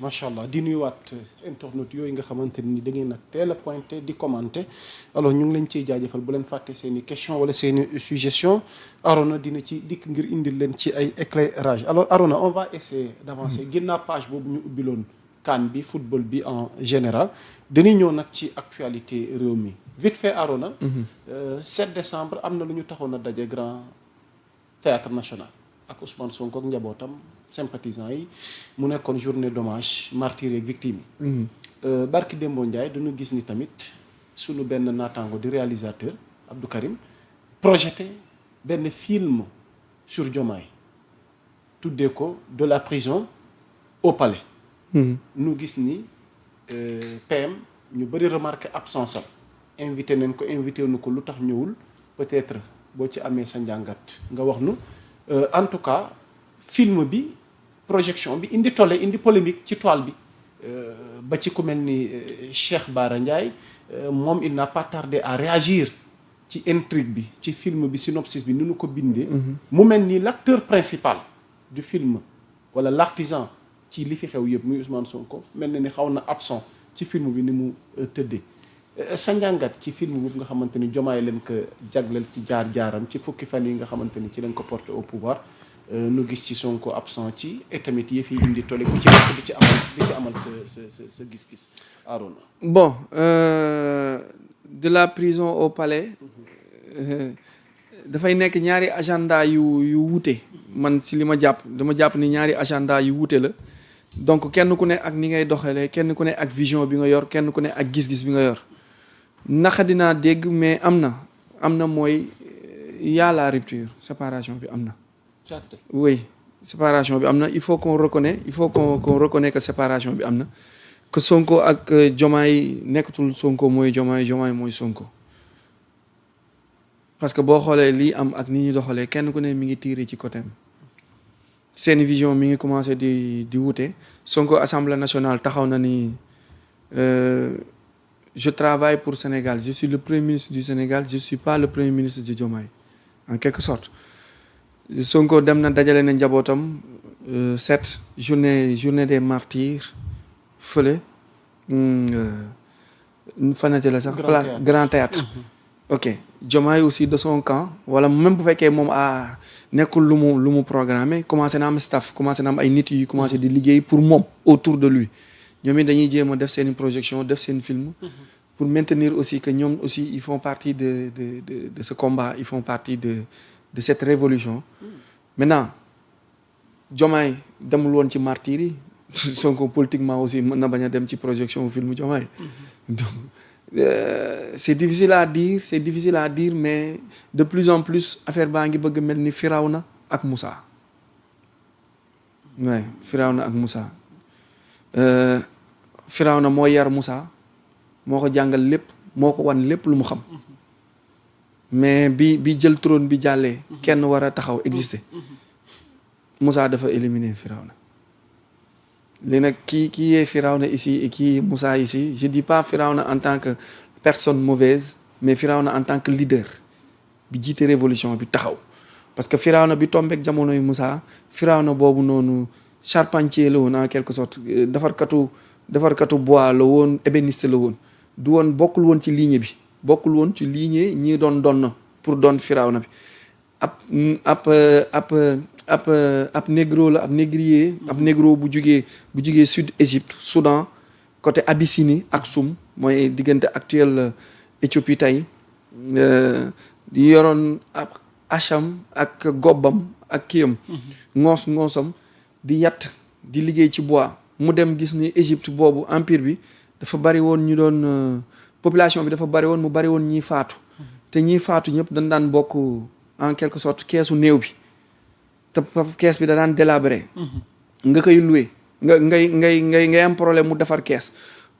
macha allah di nuyuwaat internautes yooyu nga xamante ni da ngeen a teel a pointé di commenté alors ñu ngi leen ciy jaajëfal bu leen fàtte seen i question wala seen i suggestion Arona dina ci dikk ngir indil leen ci ay éclairage alors Arona on va essayer d'avancer ginnaaw page boobu ñu ubbiloon CAN bi football bi en général dañuy ñëw nag ci actualité réew mi vite fait Arona 7 décembre am na lu ñu taxoon a daje Grand Théâtre National ak Ousmane Sonko ak njabootam sympathisants yi mu nekkoon journée d'hommage martyrs et victimes yi barki Dembo Ndiaye dañu gis ni tamit sunu benn naataango di réalisateur Abdou Karim projeté benn film sur Diomaye tuddee ko de la prison au palais nu gis ni PM ñu bëri remarqué absence am invité nañ ko invité nu ko lu tax ñëwul peut-être boo ci amee sa njàngat nga wax nu en tout cas film bi projection bi indi tolle indi polémique ci toile bi ba ci ku mel ni Cheikh Bara Ndiaye moom il n'a pas tardé à réagir ci intrigue bi ci film bi synopsis bi ni nu ko bindee mu mel ni l'acteur principal du film wala l'artisan ci li fi xew yëpp muy Ousmane Sonko mel na ni xaw na absent ci film bi ni mu tëddee sa njàngat ci film boobu nga xamante ni Diomaye leen ko jagleel ci jaar-jaaram ci fukki fan yi nga xamante ni ci lañ ko porté au pouvoir nu gis ci Sonko absent ci et tamit yëf yi indi tolle ku ci nekk di ci amal sa gis-gis Arona. Bon de la prison au palais dafay nekk ñaari agenda yu wuute man ci li ma jàpp dama jàpp ni ñaari agenda yu wuute la donc kenn ku ne ak ni ngay doxalee kenn ku ne ak vision bi nga yor kenn ku ne ak gis-gis bi nga yor naka dinaa dégg mais am na mooy y a la rupture séparation bi am na. oui séparation bi am na il faut qu'on reconnaît que séparation bi am na que Sonko ak Diomaye nekkatul Sonko mooy Diomaye mooy Sonko parce que boo xoolee lii am ak ni ñu doxalee kenn ku ne mi ngi tiire ci côté am seen vision mi ngi commencé di wute Sonko Assemblée nationale taxaw na ni je travaille pour Sénégal je suis le premier ministre du Sénégal je suis pas le premier ministre de Diomaye en quelque sorte Sonko dem na dajale na njabootam cette journée des martyrs fële fanate la sax grand théâtre ok Diomaye aussi de son camp wala même bu fekkee moom nekkul lu mu programmé commencé na am staff commencé na am ay nit yu commencé di liggéey pour moom autour de lui ñoom it dañuy jéem a def seen projection def seen film pour maintenir aussi que ñoom aussi ils font partie de ce combat ils font partie de cette révolution maintenant Diomaye demul woon ci martyrs yi Sonko politiquement aussi mën na bañ a dem ci projection film Diomaye donc c'est difficile à dire mais de plus en plus affaire baa ngi bëgg mel ni Firawna ak Moussa ouais Firawna ak Moussa Firawna moo yar Moussa moo ko jàngal lépp moo ko wan lépp lu mu xam mais bi jël trône bi jàllee kenn war a taxaw exister Moussa dafa éliminer Firawna léegi nag kii est Firawna ici et kii Moussa ici je dis pas Firawna en tant que personne mauvaise mais Firawna en tant que leader bi jiite révolution bi taxaw parce que Firawna bi tombeek jamonoy Moussa Firawna boobu noonu charpentier la woon en quelque sorte defarkatu bois la woon ébéniste la woon du woon bokkul woon ci lignée bi bokkul woon ci lignée ñi doon pour doon Firawna bi ab négro la ab négrier ab négro bu jugee sud Égypte Soudan côté Abyssinie ak Soum mooy diggante actuelle Éthiopie tey di yoroon ab acham ak gobbam ak kiyam ngoosam di yatt di liggéey ci bois mu dem gis ni Égypte boobu empire bi dafa bari woon ñu doon population bi dafa bari woon mu bari woon ñiy faatu te ñiy faatu ñëpp dañ daan bokk en quelque sorte keesu néew bi te kees bi da daan délabré nga koy loué ngay am problème mu defar kees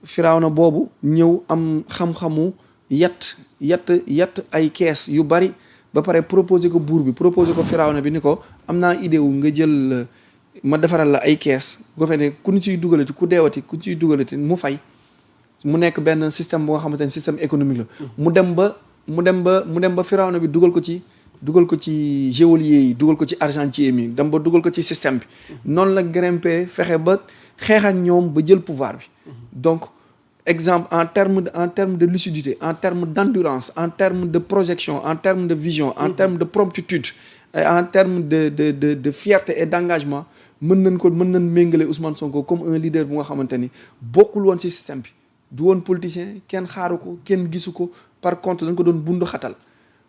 Firawna boobu ñëw am xam-xamu yatt ay kees yu bari ba pare proposé ko buur bi proposé ko Firawna bi ni ko am naa idée wu nga jël ma defaral la ay kees bu ko fee ne ku ñu ciy dugalati ku deewati ku ciy dugalati mu fay mu nekk benn système bu nga xamante ne système économique la mu dem ba Firawna bi dugal ko ci dugal ko ci geôlier yi dugal ko ci argentier mi dem ba dugal ko ci système bi noonu la grimpé fexe ba xeex ak ñoom ba jël pouvoir bi donc exemple en terme de lucidité en terme d'endurance en terme de projection en terme de vision en terme de promptitude et en terme de fierté et d'engagement mën nañ méngale Ousmane Sonko comme un leader bu nga xamante ni bokkul woon ci système bi du woon politicien kenn xaaru ko kenn gisu ko par contre dañ ko doon bundu xatal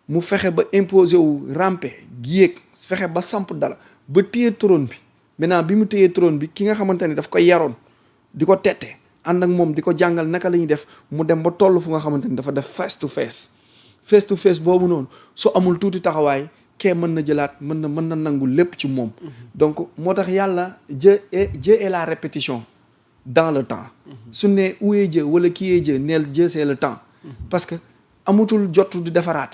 mu fexe ba imposer wu ramper yéeg fexe ba samp dara ba téye trône bi maintenant bi mu téyee trône bi ki nga xamante ni daf ko yaroon di ko tette ànd ak moom di ko jàngal naka la ñuy def mu dem ba toll fu nga xamante ni dafa def face to face boobu noonu su amul tuuti taxawaay kee mën na jëlaat mën na nangu lépp ci moom donc moo tax yàlla Dieu est la répétition dans le temps su ne où est Dieu wala qui est Dieu neel Dieu c'est le temps parce que amutul jotu di defaraat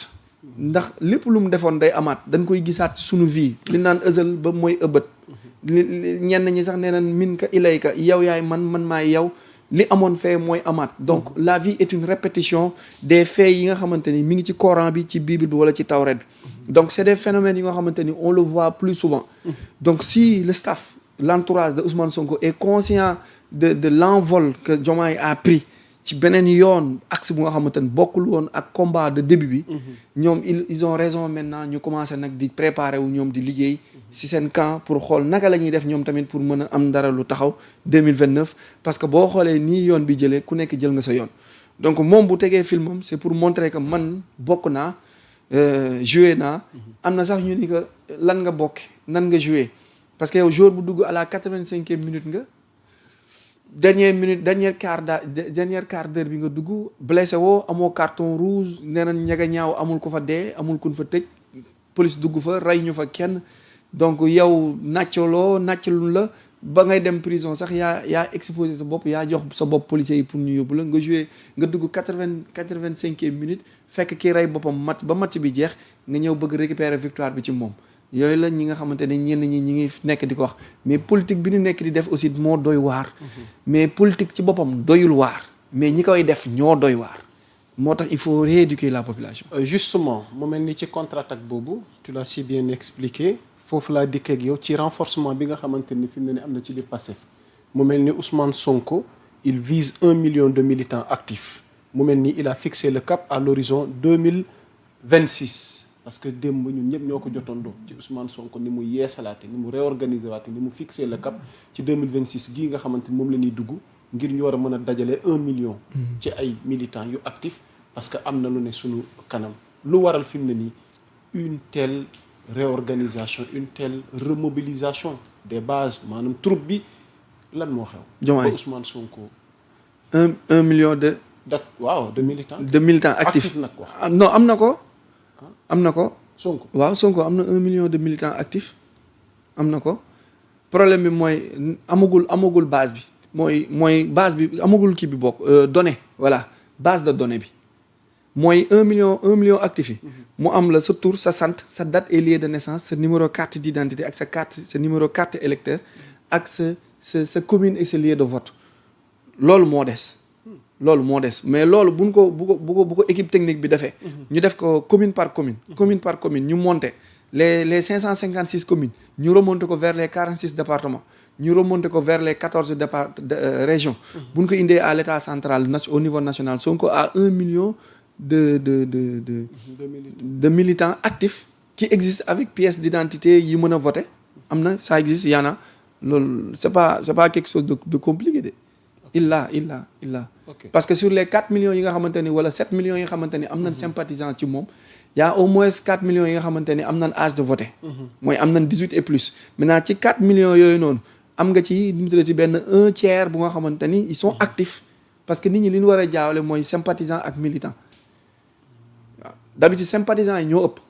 ndax lépp lu mu defoon day amaat dañ koy gisaat ci sunu vie li naan ësal ba mooy ëbbët ñenn ñi sax nee naan min ka ilayka yow yaay man maay yow li amoon fee mooy amaat donc la vie est une répétition des faits yi nga xamante ni mi ngi ci Coran bi ci Bible bi wala ci Tawret bi donc c'est des phénomènes yi nga xamante ni on le voit plus souvent donc si le staff l'entourage de Ousmane Sonko est conscient de l'envol que Diomaye a pris ci beneen yoon axe bu nga xamante ni bokkul woon ak combat de début bi ñoom ils ont raison maintenant ñu commencé nag di préparer wu ñoom di liggéey ci seen camp pour xool naka la ñuy def ñoom tamit pour mën a am dara lu taxaw 2029 parce que boo xoolee nii yoon bi jëlee ku nekk jël nga sa yoon donc moom bu tegee filmam c'est pour montrer que man bokk naa joué naa am na sax ñu ni que lan nga bokk nan nga joué parce que yow jour bu dugg à la 85e minute nga dernière quart d'heure bi nga dugg blessé woo amoo carton rouge nee nañ ñaga ñaaw amul ko fa dee amul kun fa tëj police dugg fa rey ñu fa kenn donc yow nàccalun la ba ngay dem prison sax yaa exposé sa bopp yaa jox sa bopp policiers yi pour ñu yóbbu la nga joué nga dugg 85e minute fekk kii rey boppam match bi jeex nga ñëw bëgg récupérer victoire bi ci moom yooyu la ñi nga xamante ne ñenn ñi ngi nekk di ko wax mais politique bi ñu nekk di def aussi moo doy waar mais politique ci boppam doyul waar mais ñi koy def ñoo doy waar moo tax il faut rééduquer la population justement mu mel ni ci contre-attaque boobu tu l'as si bien expliqué foofu laa dikkee ak yow ci renforcement bi nga xamante ni fi mu ne am na ci biir Pastef mu mel ni Ousmane Sonko il vise 1 million de militants actifs mu mel ni il a fixé le cap à l'horizon 2026 parce que démb ñun ñëpp ñoo ko jotandoo ci Ousmane Sonko ni mu yeesalaate ni mu réorganiser waate ni mu fixé le cap ci 2026 gii nga xamante ni moom la ñuy dugg ngir ñu war a mën a dajale 1 million ci ay militants yu actifs parce que am na lu ne suñu kanam lu waral fi mu ne nii une telle réorganisation une telle remobilisation des bases maanaam troupe bi lan moo xew Diomaye Ousmane Sonko 1 million de militants actifs nag wax non am na ko Sonko waaw Sonko am na 1 million de militants actifs am na ko problème bi mooy amagul base bi mooy base bi amagul kii bi bokk données voilà base de données bi mooy 1 million actifs yi mu am la sa tur sa sant sa date et lieu de naissance sa numéro carte d'identité ak sa numéro carte électeur ak sa commune et sa lieu de vote loolu moo des mais loolu bu ko équipe technique bi defee ñu def ko commune par commune ñu monter les 556 communes ñu remonter ko vers les 46 départements ñu remonter ko vers les 14 régions bu ñu ko indee à l'état central au niveau national Sonko a 1 million de militants actifs qui existent avec pièce d'identité yi mën a voter am na ça existe y en a loolu c'est pas quelque chose de compliqué de il l'a okay. Parce que sur les 4 millions yi nga xamante ni wala 7 millions yi nga xamante ni am nañ sympathisants ci moom y a au moins 4 millions yi nga xamante ni am nañ âge de voter mooy am nañ 18 et plus maintenant ci 4 millions yooyu noonu am nga ci ñu tuddee ci benn 1/3 bu nga xamante ni ils sont actifs parce que nit ñi li ñu war a jaawale mooy sympathisants ak militants waaw d'habitude sympathisants yi ñoo ëpp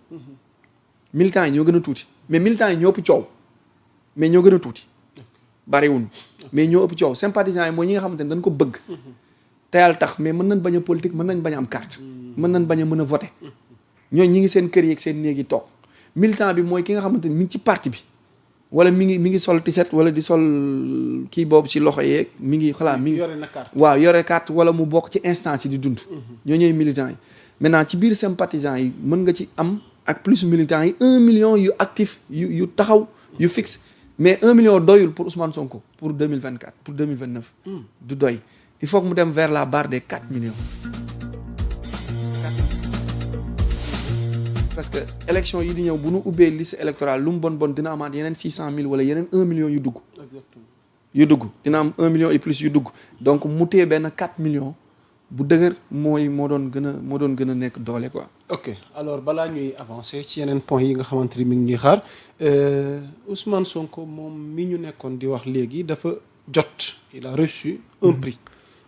militants yi ñoo gën a tuuti mais militants yi ñoo ëpp coow mais ñoo gën a tuuti bariwuñ mais ñoo ëpp coow sympathisants yi mooy ñi nga xamante ne dañ ko bëgg te yàlla tax mais mën nañ bañ a politique mën nañ bañ a am carte mën nañ bañ a mën a voter ñooñu ñi ngi seen kër yi ak seen néeg yi toog militant bi mooy ki nga xamante ni mi ngi ci parti bi wala mi ngi sol tiset wala di sol kii boobu ci loxo yeeg mi ngi yore na carte waaw yore carte wala mu bokk ci instance yi di dund ñoo ñooy militants yi maintenant ci biir sympathisants yi mën nga ci am ak plus militants yi 1 million yu actif yu taxaw yu fixe mais 1 million doyul pour Ousmane Sonko pour 2024 pour 2029 du doy il faut que mu dem vers la barre des 4 millions parce que élection yi di ñëw bu nu ubbee liste électorale lu mu bon dina amaat yeneen 600 000 wala yeneen 1 million yu dugg exactement yu dugg dina am 1 million et plus yu dugg donc mu téye benn 4 millions bu dëgër moo doon gën a nekk doole quoi. ok alors balaa ñuy avancer ci yeneen point yi nga xamante ni mi ngi ñuy xaar Ousmane Sonko moom mi ñu nekkoon di wax léegi dafa jot il a reçu un prix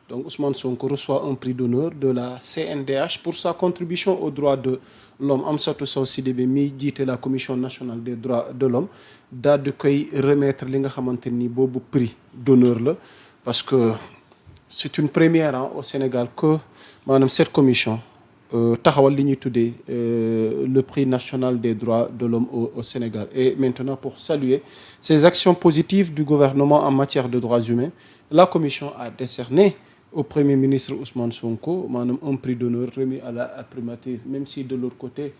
donc Ousmane Sonko reçoit un prix d'honneur de la CNDH pour sa contribution aux droits de l'homme Amsatou Sow Sidibé mi jiite la commission nationale des droits de l'homme daal di koy remettre li nga xamante ni boobu prix d'honneur la parce que c'est une première au Sénégal que maanaam cette commission taxawal li ñuy tuddee le prix national des droits de l'homme au Sénégal et maintenant pour saluer ces actions positives du gouvernement en matière de droits humains la commission a décerné au premier ministre Ousmane Sonko maanaam un prix d'honneur remis à la primature même si de l'autre côté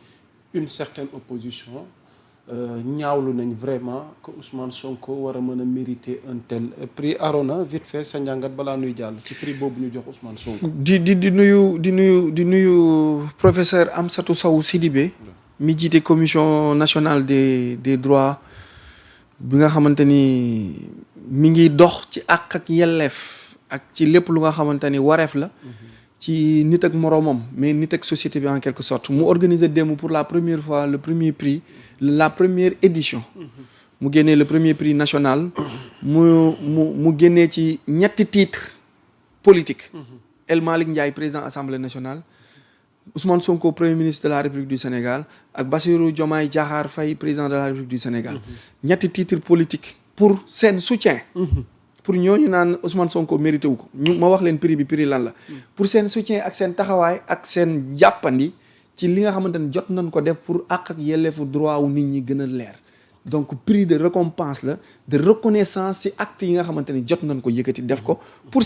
une certaine opposition ñaawlu nañ vraiment que Ousmane Sonko war a mën a mériter un tel prix Arona vite fait sa njàngat balaa nuy jàll ci prix boobu ñu jox Ousmane Sonko. di nuyu professeur Amsatou Sow Sidibé mi jiite commission nationale des droits bi nga xamante ni mi ngi dox ci àq ak yelleef ak ci lépp lu nga xamante ni wareef la ci nit ak moroomam mais nit ak société bi en quelque sorte mu organiser démb pour la première fois le premier prix la première édition mu génnee le premier prix national mu génnee ci ñetti titre politique El Malick Ndiaye président assemblée nationale Ousmane Sonko premier ministre de la République du Sénégal ak Bassirou Diomaye Diakhar Faye président de la République du Sénégal ñetti titre politique pour seen soutien pour ñooñu naan Ousmane Sonko mérité wu ko ma wax leen prix lan la pour seen soutien ak seen taxawaay ak seen jàppandi ci li nga xamante ne jot nañ ko def pour àq ak yelleefu droit wu nit ñi gën a leer donc prix de récompense la de reconnaissance ci actes yi nga xamante ni jot nañ ko yëkkati def ko pour